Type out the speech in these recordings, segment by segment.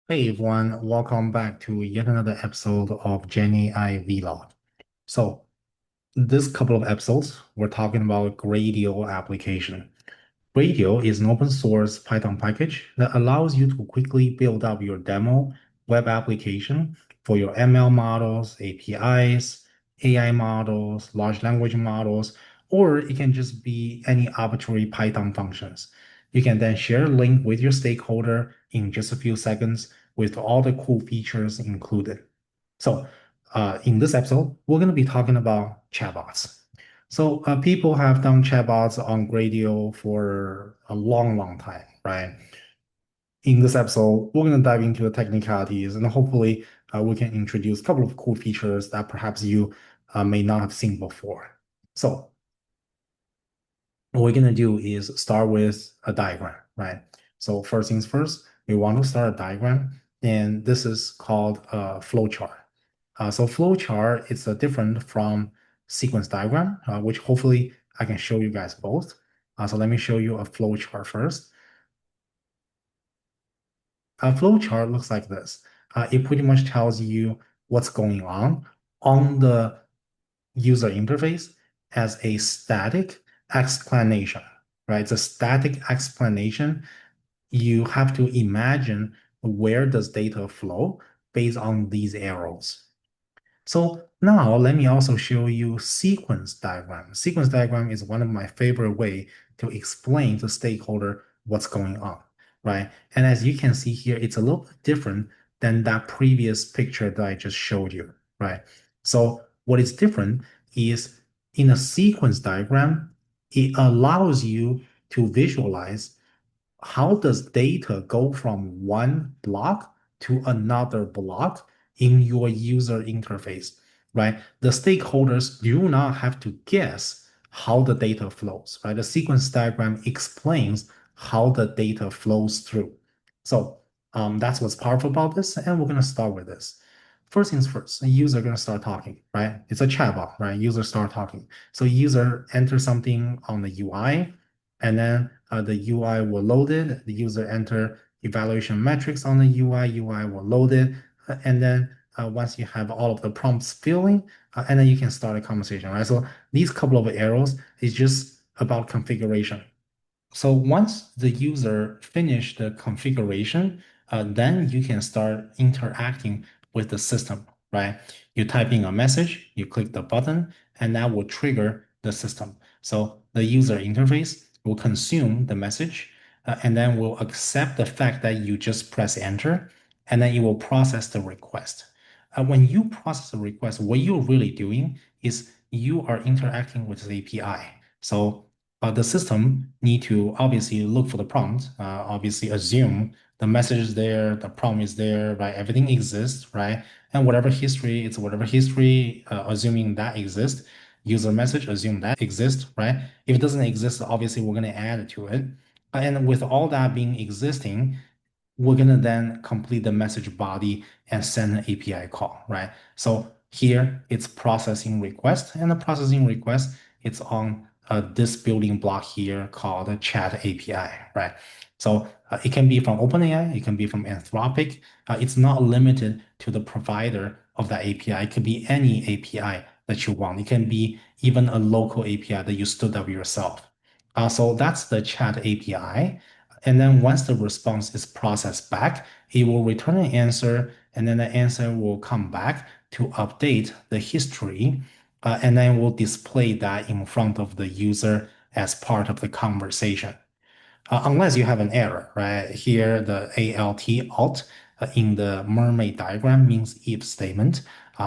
Hey everyone, welcome back to yet another episode of GenAI Vlog. So, this couple of episodes, we're talking about Gradio application. Gradio is an open source Python package that allows you to quickly build up your demo web application for your ML models, APIs, AI models, large language models, or it can just be any arbitrary Python functions. You can then share a link with your stakeholder in just a few seconds with all the cool features included. So, in this episode, we're going to be talking about chatbots. So, people have done chatbots on Gradio for a long, long time, right? In this episode, we're going to dive into the technicalities and hopefully we can introduce a couple of cool features that perhaps you may not have seen before. So, what we're going to do is start with a diagram, right? So, first things first, we want to start a diagram, and this is called a flowchart. So flowchart is different from sequence diagram, which hopefully I can show you guys both. So let me show you a flowchart first. A flowchart looks like this. It pretty much tells you what's going on the user interface as a static explanation, right? It's a static explanation. You have to imagine where does data flow based on these arrows. So now let me also show you sequence diagram. Sequence diagram is one of my favorite way to explain to stakeholder what's going on, right? And as you can see here, it's a little bit different than that previous picture that I just showed you, right? So what is different is in a sequence diagram, it allows you to visualize how does data go from one block to another block in your user interface, right? The stakeholders do not have to guess how the data flows, right? The sequence diagram explains how the data flows through. So that's what's powerful about this, and we're going to start with this. First things first, a user going to start talking, right? It's a chatbot, right? User start talking. So user enter something on the UI, and then the UI will load it. The user enter evaluation metrics on the UI will load it. And then once you have all of the prompts filling, and then you can start a conversation, right? So these couple of arrows is just about configuration. So once the user finish the configuration, then you can start interacting with the system, right? You type in a message, you click the button, and that will trigger the system. So the user interface will consume the message, and then will accept the fact that you just press enter, and then it will process the request. When you process the request, what you're really doing is you are interacting with the API. So the system need to obviously look for the prompt, obviously assume the message is there, the prompt is there, right? Everything exists, right? And whatever history, it's whatever history, assuming that exists. User message, assume that exists, right? If it doesn't exist, obviously we're going to add to it. And with all that being existing, we're going to then complete the message body and send an API call, right? So here it's processing request, and the processing request, it's on this building block here called a chat API, right? So it can be from OpenAI, it can be from Anthropic. It's not limited to the provider of that API. It could be any API that you want. It can be even a local API that you stood up yourself. So that's the chat API. And then once the response is processed back, it will return an answer, and then the answer will come back to update the history, and then we'll display that in front of the user as part of the conversation. Unless you have an error, right? Here, the alt in the mermaid diagram means if statement.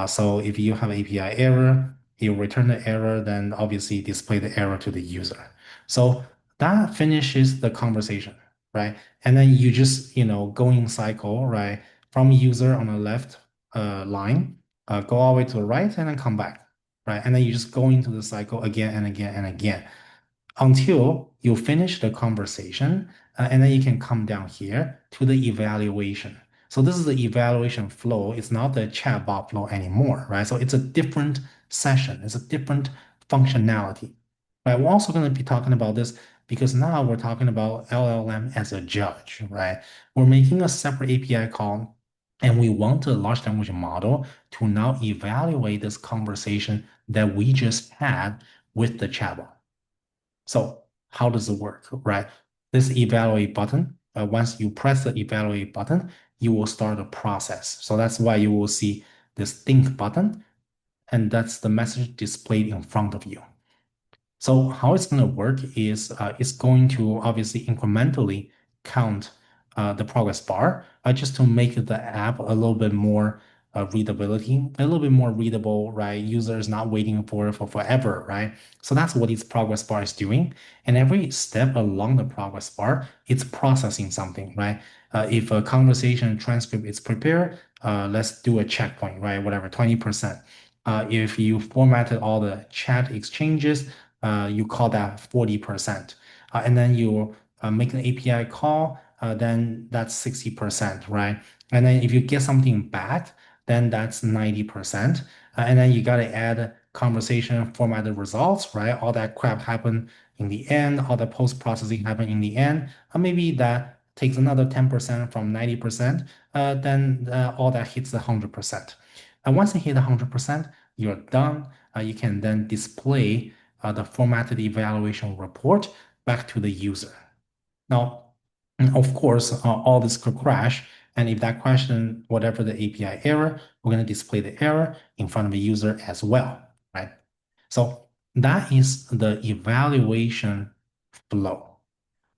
So if you have API error, you return the error, then obviously display the error to the user. So that finishes the conversation, right? And then you just, go in cycle, right? From user on the left line, go all the way to the right, and then come back, right? And then you just go into the cycle again and again and again until you finish the conversation, and then you can come down here to the evaluation. So this is the evaluation flow. It's not the chatbot flow anymore, right? So it's a different session. It's a different functionality, right? We're also going to be talking about this Because now we're talking about LLM as a judge, right? We're making a separate API call and we want a large language model to now evaluate this conversation that we just had with the chatbot. So how does it work, right? This evaluate button, once you press the evaluate button, you will start a process. So that's why you will see this think button, and that's the message displayed in front of you. So how it's going to work is it's going to obviously incrementally count the progress bar just to make the app a little bit more readability, a little bit more readable, right? Users not waiting for forever, right? So that's what its progress bar is doing. And every step along the progress bar, it's processing something, right? If a conversation transcript is prepared, let's do a checkpoint, right? Whatever, 20%. If you formatted all the chat exchanges, you call that 40%. And then you make an API call, then that's 60%, right? And then if you get something back, then that's 90%. And then you got to add conversation formatted results, right? All that crap happened in the end, all the post-processing happened in the end. Maybe that takes another 10% from 90%, then all that hits the 100%. And once you hit 100%, you're done. You can then display the formatted evaluation report back to the user. Now, of course, all this could crash. And if that question, whatever the API error, we're going to display the error in front of the user as well, right? So that is the evaluation flow.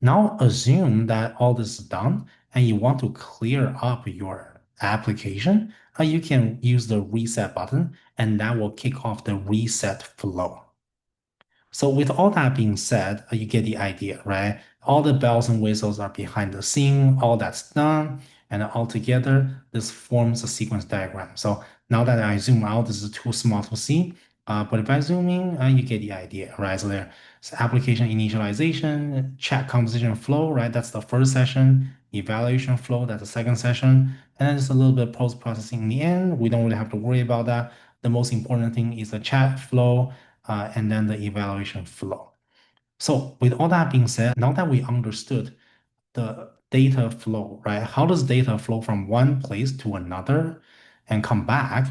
Now assume that all this is done and you want to clear up your application, you can use the reset button and that will kick off the reset flow. So with all that being said, you get the idea, right? All the bells and whistles are behind the scene, all that's done, and altogether, this forms a sequence diagram. So now that I zoom out, this is too small to see, but if I zoom in, you get the idea, right? So there's application initialization, chat conversation flow, right? That's the first session, evaluation flow, that's the second session, and then just a little bit post-processing in the end. We don't really have to worry about that. The most important thing is the chat flow, and then the evaluation flow. So with all that being said, now that we understood the data flow, right? How does data flow from one place to another and come back?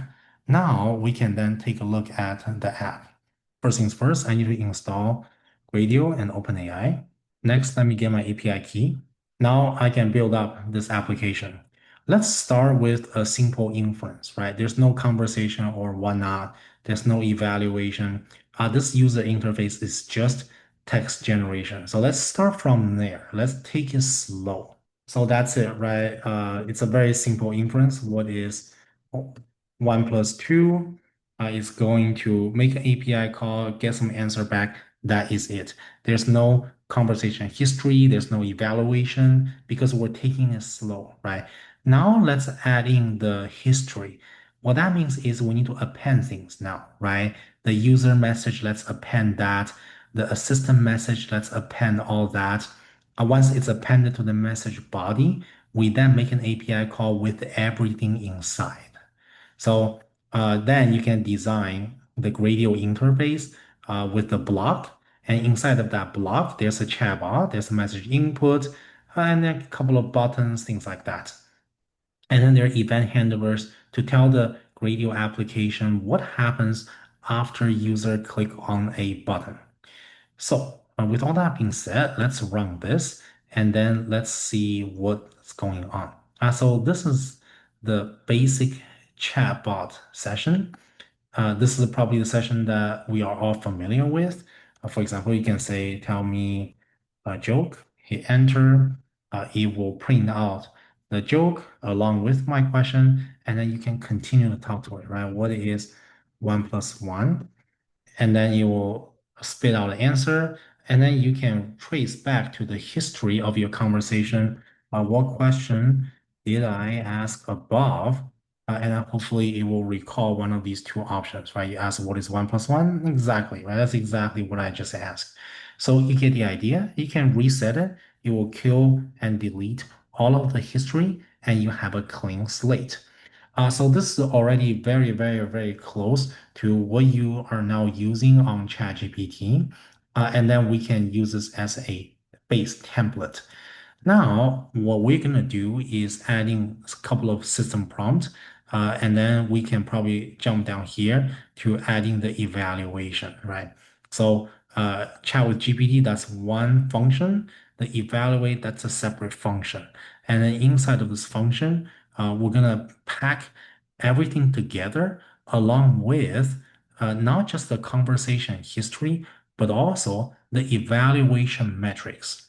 Now we can then take a look at the app. First things first, I need to install Gradio and OpenAI. Next, let me get my API key. Now I can build up this application. Let's start with a simple inference, right? There's no conversation or whatnot. There's no evaluation. This user interface is just text generation. So let's start from there. Let's take it slow. So that's it, right? It's a very simple inference. What is 1 plus 2 is going to make an API call, get some answer back. That is it. There's no conversation history. There's no evaluation because we're taking it slow, right? Now let's add in the history. What that means is we need to append things now, right? The user message, let's append that. The assistant message, let's append all that. Once it's appended to the message body, we then make an API call with everything inside. So then you can design the Gradio interface with the block. And inside of that block, there's a chatbot, there's a message input, and then a couple of buttons, things like that. And then there are event handlers to tell the Gradio application what happens after user click on a button. So with all that being said, let's run this and then let's see what's going on. So this is the basic chatbot session. This is probably the session that we are all familiar with. For example, you can say, tell me a joke, hit enter. It will print out the joke along with my question, and then you can continue to talk to it, right? What is 1 plus 1? And then you will spit out the answer, and then you can trace back to the history of your conversation. What question did I ask above? And then hopefully it will recall one of these two options, right? You ask what is 1 plus 1? Exactly, right? That's exactly what I just asked. So you get the idea. You can reset it. It will kill and delete all of the history, and you have a clean slate. So this is already very, very, very close to what you are now using on ChatGPT. and then we can use this as a base template. Now, what we're gonna do is adding a couple of system prompts, and then we can probably jump down here to adding the evaluation, right? So, chat with GPT, that's one function. The evaluate, that's a separate function. And then inside of this function, we're gonna pack everything together along with not just the conversation history, but also the evaluation metrics.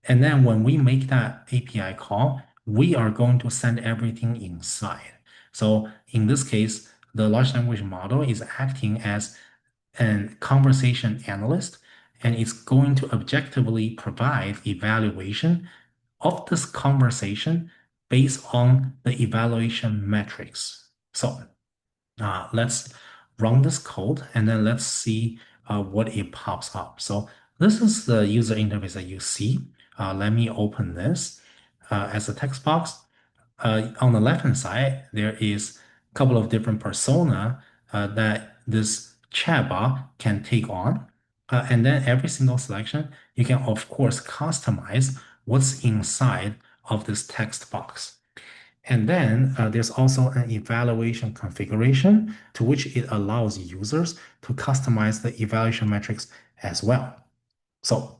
And then when we make that API call, we are going to send everything inside. So in this case, the large language model is acting as a conversation analyst, and it's going to objectively provide evaluation of this conversation based on the evaluation metrics. So let's run this code and then let's see what it pops up. So this is the user interface that you see. Let me open this as a text box. On the left-hand side, there is a couple of different persona that this chatbot can take on. And then every single selection, you can, of course, customize what's inside of this text box. And then there's also an evaluation configuration to which it allows users to customize the evaluation metrics as well. So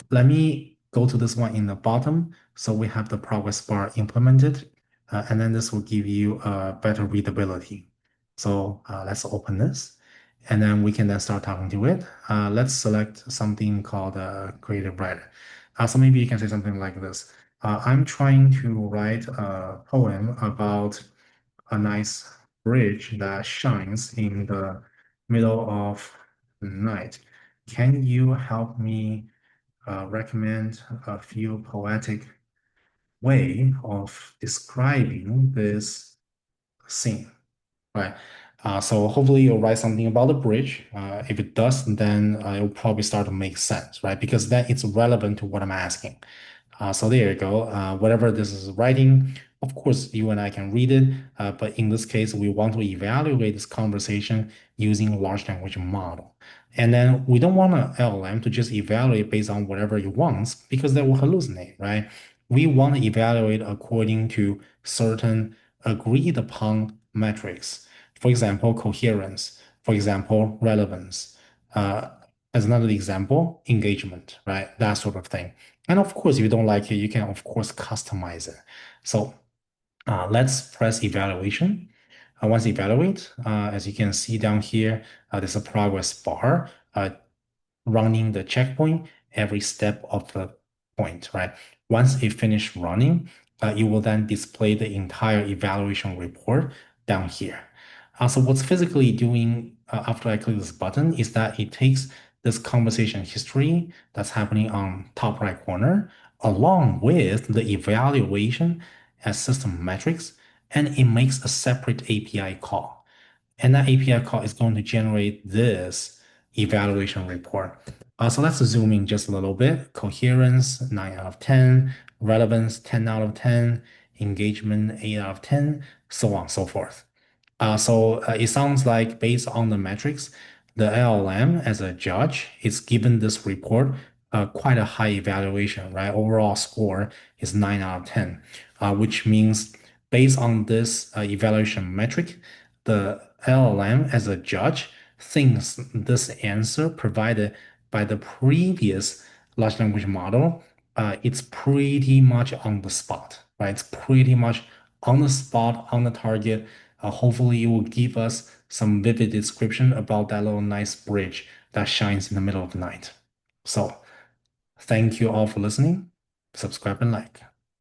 let me go to this one in the bottom. So we have the progress bar implemented, and then this will give you better readability. So let's open this, and then we can then start talking to it. Let's select something called Creative Writer. So maybe you can say something like this. I'm trying to write a poem about a nice bridge that shines in the middle of the night. Can you help me recommend a few poetic way of describing this scene, right? So hopefully you'll write something about the bridge. If it does, then it'll probably start to make sense, right? Because then it's relevant to what I'm asking. So there you go. Whatever this is writing, of course, you and I can read it. But in this case, we want to evaluate this conversation using large language model. And then we don't want an LLM to just evaluate based on whatever it wants because that will hallucinate, right? We want to evaluate according to certain agreed upon metrics. For example, coherence. For example, relevance. As another example, engagement, right? That sort of thing. And of course, if you don't like it, you can, of course, customize it. So let's press evaluation. Once evaluate, as you can see down here, there's a progress bar running the checkpoint every step of the point, right? Once it finished running, it will then display the entire evaluation report down here. So what's physically doing after I click this button is that it takes this conversation history that's happening on top right corner, along with the evaluation as system metrics, and it makes a separate API call. And that API call is going to generate this evaluation report. So let's zoom in just a little bit. Coherence, 9 out of 10. Relevance, 10 out of 10. Engagement, 8 out of 10. So on and so forth. So it sounds like based on the metrics, the LLM as a judge is given this report quite a high evaluation, right? Overall score is 9 out of 10, which means based on this evaluation metric, the LLM as a judge thinks this answer provided by the previous large language model, it's pretty much on the spot, right? It's pretty much on the spot, on the target. Hopefully, it will give us some vivid description about that little nice bridge that shines in the middle of the night. So, thank you all for listening. Subscribe and like.